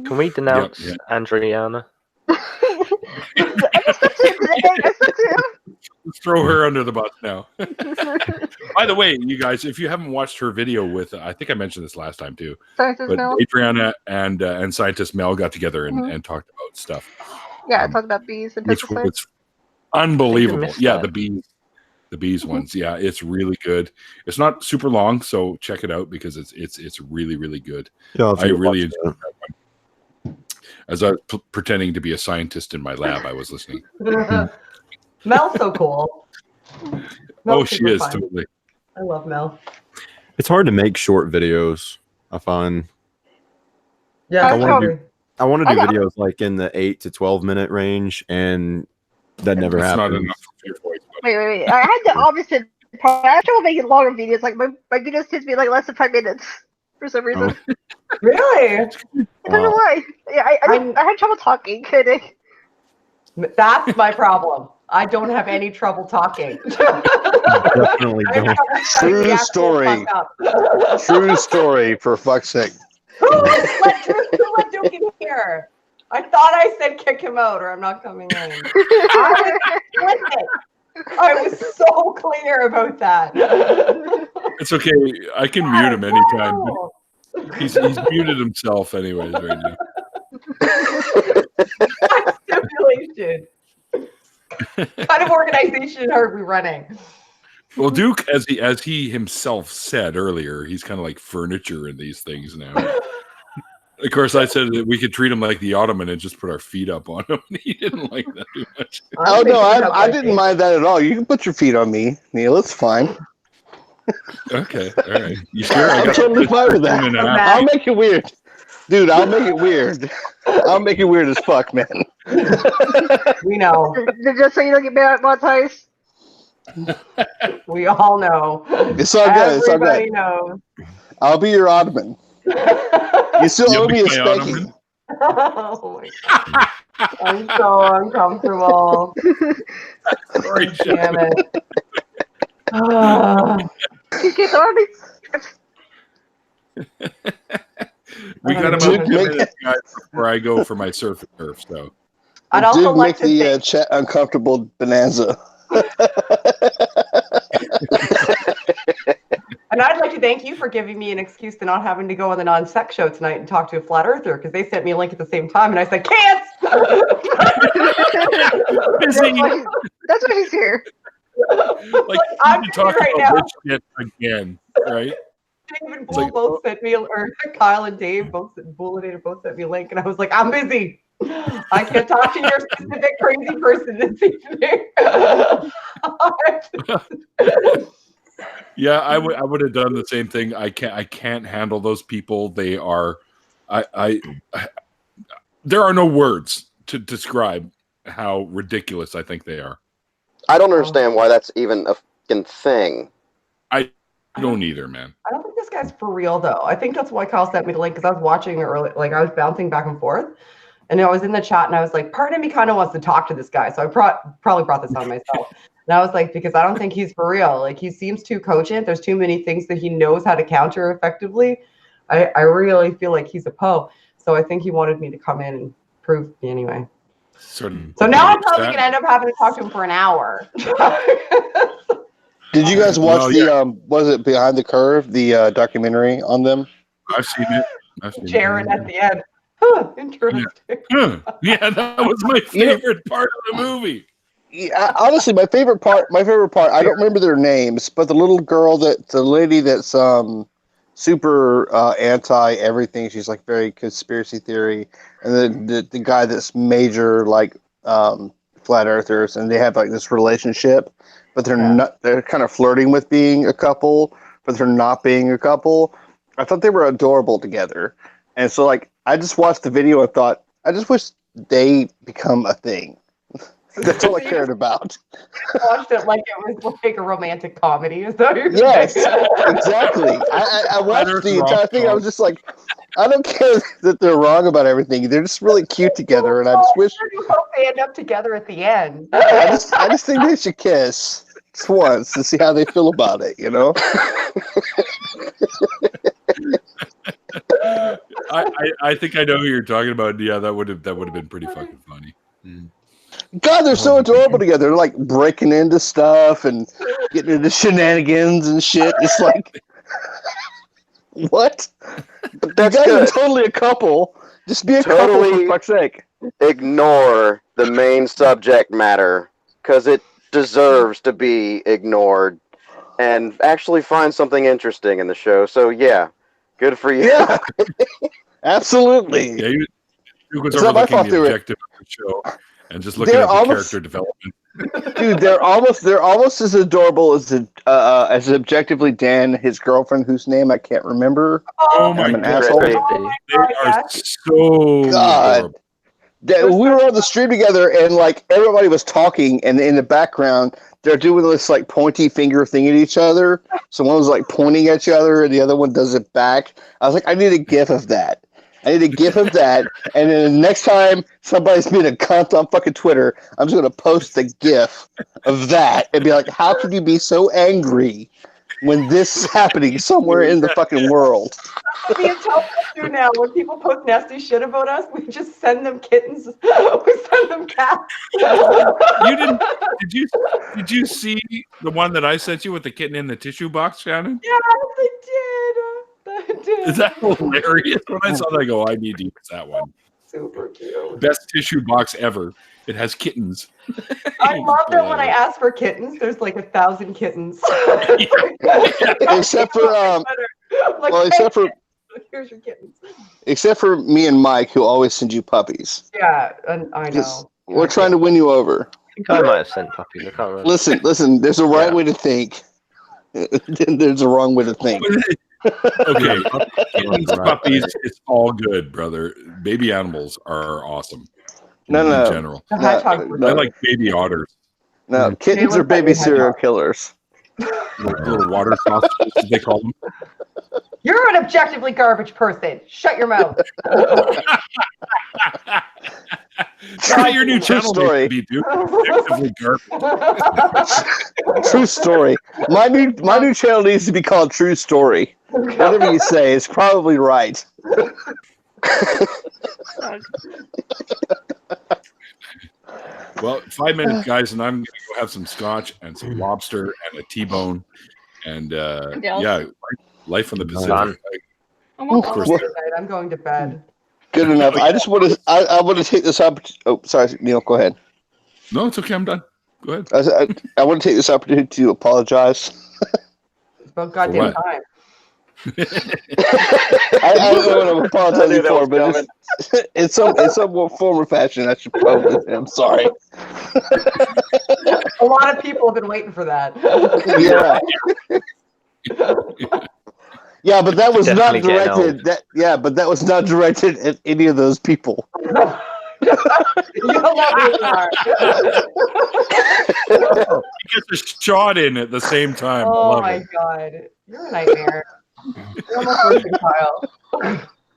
Can we denounce Andriana? I just got to him today. Let's throw her under the bus now. By the way, you guys, if you haven't watched her video with, I think I mentioned this last time too, Scientist Mel. Adriana and Scientist Mel got together and talked about stuff. Yeah, talking about bees and which pesticides. was unbelievable. Yeah, that. the bees ones. Yeah, it's really good. It's not super long, so check it out because it's really, really good. Yeah, I really enjoyed that one. As I was pretending to be a scientist in my lab, I was listening. Mel's so cool. Mel's She super is fun. totally. I love Mel. It's hard to make short videos. I find Yeah, I wanna do- probably. I want to do I know. videos like in the 8 to 12 minute range, and that never It's not happens. enough for your voice. But Wait. I had the opposite part. I actually making longer videos. Like my videos tend to be like less than 5 minutes for some reason. Really? I don't know Wow. why. Yeah, I had trouble talking. Kidding. That's my problem. I don't have any trouble talking. Definitely I have don't. trouble shutting the True actual story. fuck up. True story, for fuck's sake. Who let Duke in here? I thought I said kick him out or I'm not coming in. I was explicit. I was so clear about that. it's okay. I can mute him anytime. But he's muted himself anyways right now. Stipulation. What kind of organization are we running? Well, Duke, as he himself said earlier, he's kind of like furniture in these things now. Of course, I said that we could treat him like the ottoman and just put our feet up on him. He didn't like that too much. Oh no, I didn't mind that at all. You can put your feet on me, Neil. It's fine. Okay, all right. You sure? I'm totally fine with that. I'll make it weird, dude. I'll make it weird. I'll make it weird as fuck, man. We know. Just so you don't get monetized. We all know. It's all good. It's all Everybody good. knows. I'll be your ottoman. You still You'll owe me be a my spanking. Oh my God. I'm so uncomfortable. Sorry, Damn it. Ah. You get the army. We got about Duke, 10 minutes, guys, before I go for my surf and turf. So I'd Did also like make to the say, chat uncomfortable bonanza. and I'd like to thank you for giving me an excuse to not having to go on the non-sex show tonight and talk to a flat earther because they sent me a link at the same time and I said, can't! That's why he's here. like I'm you talk right about now. this shit again, right? Dave and Bull both sent me, or Kyle and Dave both, Bull and Dave both sent me a link, and I was like, I'm busy. I can't talk to your specific crazy person this evening. Yeah, I would have done the same thing. I can't handle those people. They are, there are no words to describe how ridiculous I think they are. I don't understand why that's even a fucking thing. I don't either, man. I don't think this guy's for real though. I think that's why Kyle sent me the link because I was watching early, like I was bouncing back and forth, and I was in the chat and I was like, part of me kind of wants to talk to this guy, so I probably brought this on myself. And I was like, because I don't think he's for real. Like he seems too cogent. There's too many things that he knows how to counter effectively. I really feel like he's a Poe. So I think he wanted me to come in and prove me anyway. So now I'm probably gonna end up having to talk to him for an hour. Did you guys watch was it Behind the Curve, the documentary on them? I've seen it. Jared at the end. Huh, interesting. Yeah, that was my favorite part of the movie. Yeah, honestly, my favorite part. I don't remember their names, but the lady that's super anti everything. She's like very conspiracy theory, and then the guy that's major like flat earthers, and they have like this relationship, but they're not. They're kind of flirting with being a couple, but they're not being a couple. I thought they were adorable together, and so like I just watched the video and thought, I just wish they become a thing. That's all I cared about. Watched it like it was like a romantic comedy. Is that what you're Yes, saying? exactly. I watched the entire thing. I was just like, I don't care that they're wrong about everything. They're just really cute together, and I just wish hope they end up together at the end. I just think they should kiss just once and see how they feel about it. You know. I think I know who you're talking about. Yeah, that would have been pretty fucking funny. God, they're so adorable together. They're like breaking into stuff and getting into shenanigans and shit. It's like, what? But that's you guys good. are totally a couple. Just be a couple for fuck's sake. Ignore the main subject matter because it deserves to be ignored, and actually find something interesting in the show. So yeah, good for you. Yeah, absolutely. Yeah, you was It's not my overlooking fault the they were- objective of the show and just looking They're at the almost- character development. Dude, they're almost as adorable as objectively Dan, his girlfriend, whose name I can't remember. Oh my I'm an god, asshole. they are yes. so God. adorable. We were on the stream together, and like everybody was talking, and in the background, they're doing this like pointy finger thing at each other. So one was like pointing at each other, and the other one does it back. I was like, I need a gif of that. I need a gif of that, and then the next time somebody's being a cunt on fucking Twitter, I'm just gonna post the gif of that and be like, how can you be so angry when this is happening somewhere in the fucking world? Me and Tell do now. When people post nasty shit about us, we just send them kittens. We send them cats. You didn't? Did you see the one that I sent you with the kitten in the tissue box, Shannon? Yes, I did. Is that hilarious? When I saw that, I go, I need to use that one. Super cute. Best tissue box ever. It has kittens. I love that when I ask for kittens, there's like 1,000 kittens. Except for Like, well, except for here's your kittens. except for me and Mike, who always send you puppies. Yeah, and I know. We're trying to win you over. I think I might have sent puppies. I can't remember. Listen. There's a right Yeah. way to think. There's a wrong way to think. Okay, kittens, puppies, it's all good, brother. Baby animals are awesome. No, in general. The No, hedgehog no. I like baby otters. No, kittens are baby serial killers. Little water sausages, as they call them. You're an objectively garbage person. Shut your mouth. Try your new True channel, story. maybe, dude. Objectively garbage. True story. My new channel needs to be called True Story. Whatever you say is probably right. Well, 5 minutes, guys, and I'm going to go have some scotch and some lobster and a T-bone. And, yeah, life on the Pacific. Oh, Of course, Well, I'm going to bed. Good enough. I just want to. I want to take this opportunity. Oh, sorry, Neil. Go ahead. No, it's okay. I'm done. Go ahead. I want to take this opportunity to apologize. It's about goddamn what? time. I don't know what I'm apologizing for, but in some form or fashion, I should probably say I'm sorry. A lot of people have been waiting for that. Yeah, but that was not Definitely getting directed. But that was not directed at any of those people. You know what we are. He gets a shot in at the same time. I Oh love my it. god. You're a nightmare. You're almost working, Kyle.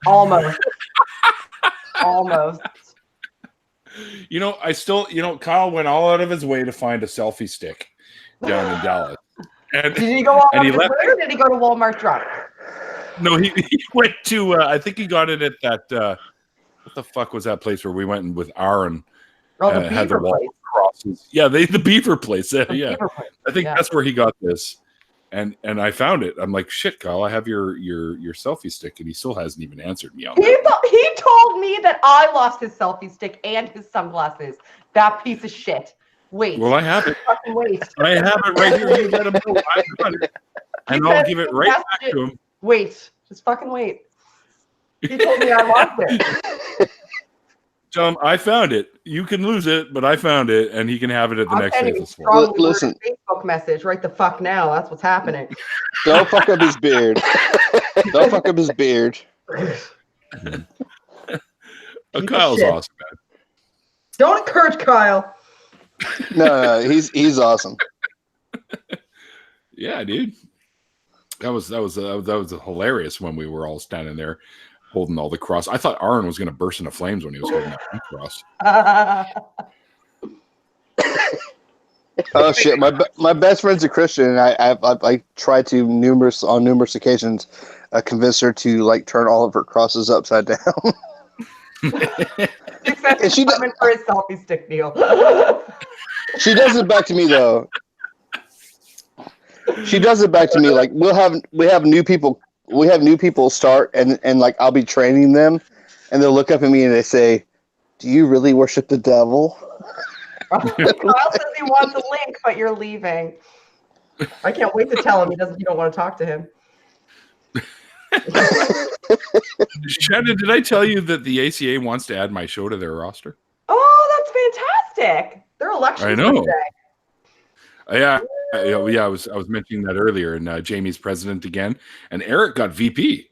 Almost. Almost. You know, Kyle went all out of his way to find a selfie stick down in Dallas. And Did he go all And he up his left way, or did he go to Walmart drunk? no, he went to, I think he got it at that, what the fuck was that place where we went with Aaron? Oh, the Had the beaver wall place. crosses. Yeah, the beaver place. The Yeah. beaver place. I think Yeah. that's where he got this. And I found it. I'm like, shit, Kyle, I have your selfie stick, and he still hasn't even answered me on that. He told me that I lost his selfie stick and his sunglasses. That piece of shit. Wait. Well, I have it. Fucking wait. I have it right here. You let him know I got it. And I'll give it right back to him. Wait. Just fucking wait. He told me I lost it. Tell him I found it. You can lose it, but I found it, and he can have it at the I'm next sending day. a strongly worded Listen. Facebook message right the fuck now. That's what's happening. Don't fuck up his beard. Don't fuck up his beard. Kyle's shit. awesome, man. Don't encourage Kyle. No, he's awesome. Yeah, dude. That was hilarious when we were all standing there holding all the cross. I thought Aaron was going to burst into flames when he was holding that cross. Oh shit! My best friend's a Christian, and I tried to on numerous occasions convince her to like turn all of her crosses upside down. Except And she coming for his selfie stick, Neil. She does it back to me though. She does it back to me. Like we have new people start and like I'll be training them, and they'll look up at me and they say, "Do you really worship the devil?" Kyle says he wants a link, but you're leaving. I can't wait to tell him you don't want to talk to him. Shannon, did I tell you that the ACA wants to add my show to their roster? Oh, that's fantastic. Their elections I know. today. Yeah, I was mentioning that earlier, and Jamie's president again, and Eric got VP.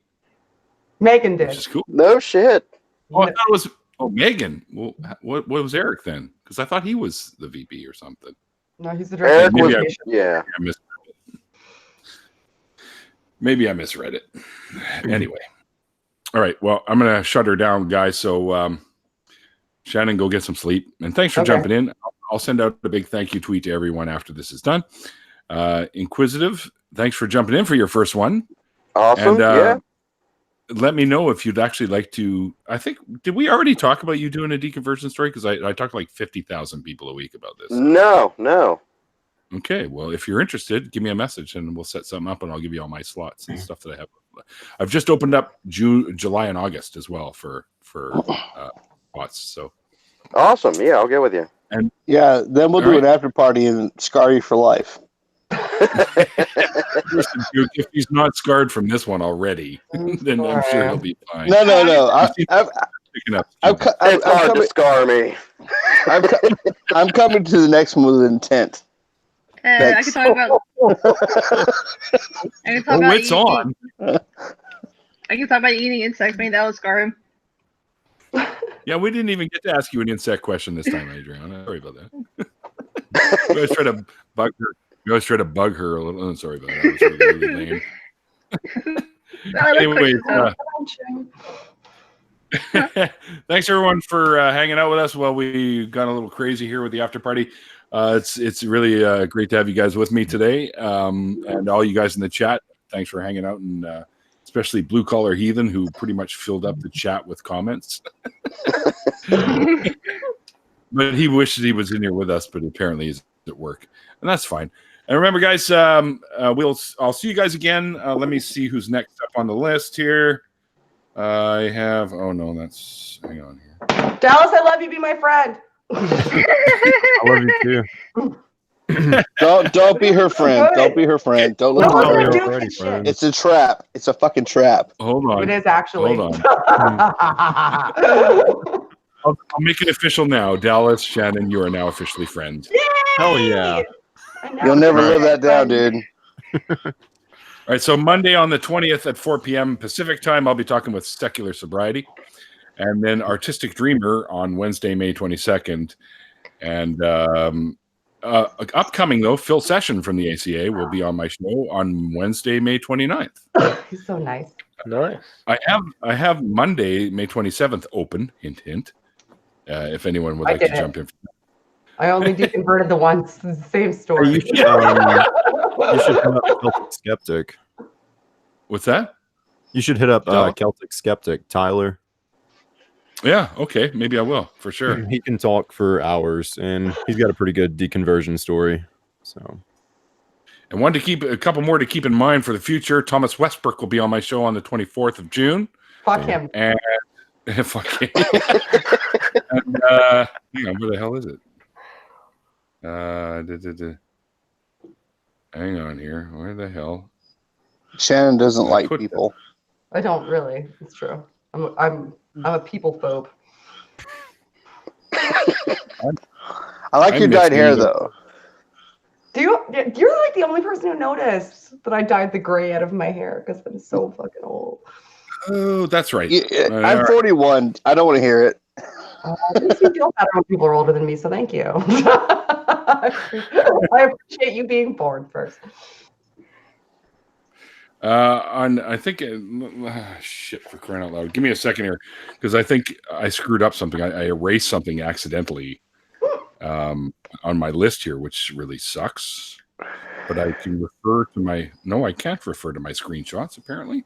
Megan did. Which is cool. No shit. Oh, I thought it was Megan. Well, what was Eric then? Because I thought he was the VP or something. No, he's the Eric director. was, yeah. Maybe I misread it. Anyway. All right. Well, I'm going to shut her down, guys. So, Shannon, go get some sleep. And thanks for jumping in. I'll send out a big thank you tweet to everyone after this is done. Inquisitive, thanks for jumping in for your first one. Awesome. Yeah. Let me know if you'd actually like to. I think, did we already talk about you doing a deconversion story? Because I talk to like 50,000 people a week about this. No. Okay, well, if you're interested, give me a message and we'll set something up, and I'll give you all my slots and stuff that I have. I've just opened up June, July, and August as well for spots. So awesome. Yeah, I'll get with you. And yeah, then we'll do an after party and scar you for life. Listen, dude, if he's not scarred from this one already, then I'm sure he'll be fine. No. It's hard to scar me. I'm coming to the next one with intent. I can talk about. It's on. I can talk about eating insects. Maybe that will scar him. Yeah, we didn't even get to ask you an insect question this time, Adriana. Sorry about that. We always try to bug her. A little. Oh, sorry about that. That was really lame. Anyways, thanks everyone for hanging out with us while we got a little crazy here with the after party. It's really great to have you guys with me today, and all you guys in the chat. Thanks for hanging out, and especially Blue Collar Heathen, who pretty much filled up the chat with comments. But he wishes he was in here with us, but apparently he's at work, and that's fine. And remember, guys, I'll see you guys again. Let me see who's next up on the list here. I have. Oh no, hang on here. Dallas, I love you. Be my friend. I love you too. Don't be her friend. Don't be her friend. Don't let her. It's a trap. It's a fucking trap. Hold on. It is actually. Hold on. I'll make it official now. Dallas, Shannon, you are now officially friends. Yay! Hell yeah. You'll never live that down, dude. All right, so Monday on the 20th at 4 p.m. Pacific time, I'll be talking with Secular Sobriety. And then Artistic Dreamer on Wednesday, May 22nd. And upcoming, though, Phil Session from the ACA will be on my show on Wednesday, May 29th. He's so nice. Nice. I have Monday, May 27th open, hint, hint, if anyone would like to jump in. I only deconverted the once. The same story. You should hit up Celtic Skeptic. What's that? You should hit up Celtic Skeptic, Tyler. Yeah, okay. Maybe I will, for sure. He can talk for hours, and he's got a pretty good deconversion story. So, and one to keep a couple more to keep in mind for the future. Thomas Westbrook will be on my show on the 24th of June. Fuck him. And fuck him. And hang on, where the hell is it? Hang on here. Where the hell? Shannon doesn't like people. I don't really. It's true. I'm a people phobe. I like your dyed hair though. You're like the only person who noticed that I dyed the gray out of my hair because I'm so fucking old. Oh, that's right. I'm 41. I don't want to hear it. It makes me feel better when people are older than me, so thank you. I appreciate you being born first. I think shit, for crying out loud. Give me a second here, because I think I screwed up something. I erased something accidentally on my list here, which really sucks. But I can refer to I can't refer to my screenshots apparently.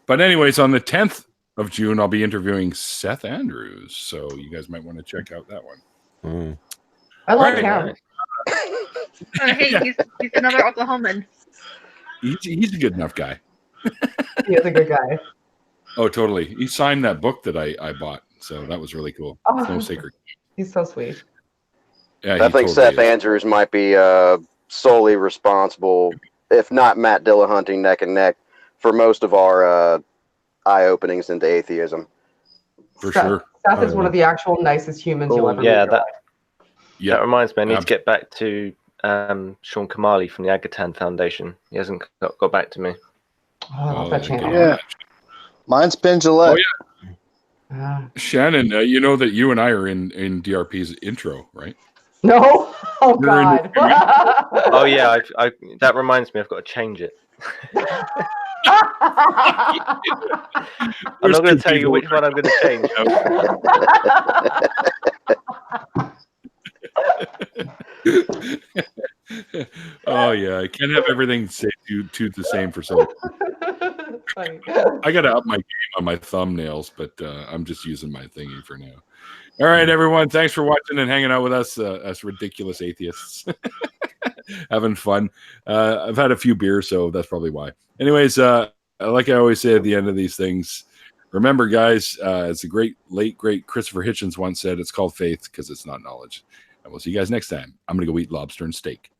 But anyways, on the 10th of June, I'll be interviewing Seth Andrews. So you guys might want to check out that one. Mm. I like Right. him. Hey, he's another Oklahoman. He's a good enough guy. He is a good guy. Oh, totally. He signed that book that I bought. So that was really cool. Oh. No Sacred. He's so sweet. Yeah, I think Seth Andrews might be solely responsible, if not Matt Dillahunty neck and neck, for most of our eye openings into atheism. For Seth, sure. Seth is one of the actual nicest humans you'll ever meet. That reminds me. I need to Absolutely. get back to Sean Kamali from the Agatan Foundation. He hasn't got back to me. Oh, I love that channel. Yeah. Mine's Ben Gillette. Oh, yeah. Shannon, you know that you and I are in DRP's intro, right? No? Oh, God. Oh, yeah. I that reminds me. I've got to change it. I'm not going to tell you which one I'm going to change. Oh yeah, I can't have everything say to the same for so long. I got to up my game on my thumbnails, but I'm just using my thingy for now. All right, everyone, thanks for watching and hanging out with us, us ridiculous atheists, having fun. I've had a few beers, so that's probably why. Anyways, like I always say at the end of these things, remember, guys, as the late great Christopher Hitchens once said, it's called faith because it's not knowledge. And we'll see you guys next time. I'm going to go eat lobster and steak.